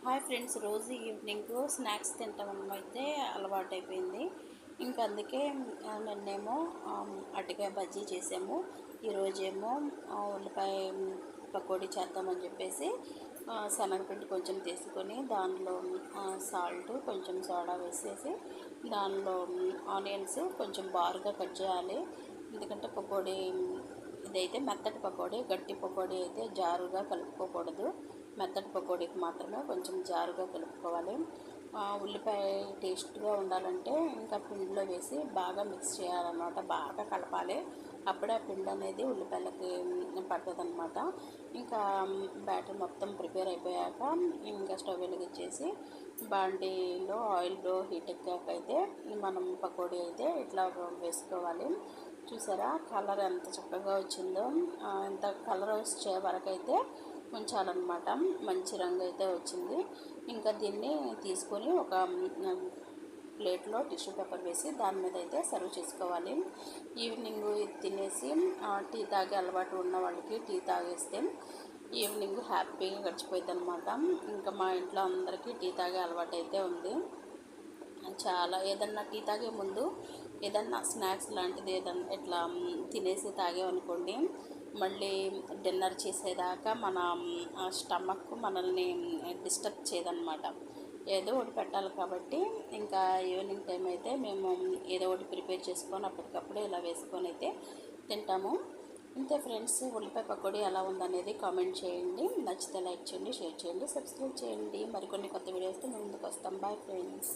Hi friends, రోజు evening snacks తింటాం అయితే అలవాటైపోయింది. ఇంకా అందుకే నిన్నేమో అరటికాయ బజ్జీ చేసాము. ఈరోజేమో ఉల్లిపాయ పకోడీ చేద్దామని చెప్పేసి శనగపిండి కొంచెం తీసుకొని దానిలో సాల్ట్ కొంచెం సోడా వేసేసి దానిలో ఆనియన్స్ కొంచెం బారుగా కట్ చేయాలి. ఎందుకంటే పకోడీ ఇదైతే మెత్తటి పకోడీ, గట్టి పకోడీ అయితే జారుగా కలుపుకోకూడదు. మెత్తటి పకోడీకి మాత్రమే కొంచెం జారుగా కలుపుకోవాలి. ఉల్లిపాయ టేస్ట్గా ఉండాలంటే ఇంకా పిండిలో వేసి బాగా మిక్స్ చేయాలన్నమాట, బాగా కలపాలి. అప్పుడే ఆ పిండి అనేది ఉల్లిపాయలకి పడుతుందన్నమాట. ఇంకా బ్యాటర్ మొత్తం ప్రిపేర్ అయిపోయాక ఇంకా స్టవ్ వెలిగించేసి బాండీలో ఆయిల్ హీట్ ఎక్కాక అయితే మనం పకోడీ అయితే ఇట్లా వేసుకోవాలి. చూసారా కలర్ ఎంత చక్కగా వచ్చిందో. ఎంత కలర్ వచ్చే వరకు అయితే ఉంచాలన్నమాట. మంచి రంగు అయితే వచ్చింది. ఇంకా దీన్ని తీసుకొని ఒక ప్లేట్లో టిష్యూ పేపర్ వేసి దాని మీద అయితే సర్వ్ చేసుకోవాలి. ఈవినింగ్ తినేసి టీ తాగే అలవాటు ఉన్న వాళ్ళకి టీ తాగేస్తే ఈవినింగ్ హ్యాపీగా గడిచిపోయింది అనమాట. ఇంకా మా ఇంట్లో అందరికీ టీ తాగే అలవాటు అయితే ఉంది. చాలా ఏదన్నా టీ తాగే ముందు ఏదన్నా స్నాక్స్ లాంటిది ఏదన్నా ఇట్లా తినేసి తాగేమనుకోండి, మళ్ళీ డిన్నర్ చేసేదాకా మన స్టమక్ మనల్ని డిస్టర్బ్ చేయదన్నమాట. ఏదో ఒకటి పెట్టాలి కాబట్టి ఇంకా ఈవినింగ్ టైం అయితే మేము ఏదో ఒకటి ప్రిపేర్ చేసుకొని అప్పటికప్పుడు ఇలా వేసుకొని అయితే తింటాము. అంతే ఫ్రెండ్స్, ఉల్లిపాయ పకోడీ ఎలా ఉందనేది కామెంట్ చేయండి. నచ్చితే లైక్ చేయండి, షేర్ చేయండి, సబ్స్క్రైబ్ చేయండి. మరికొన్ని కొత్త వీడియోస్తో ముందుకు వస్తాం. Bye friends.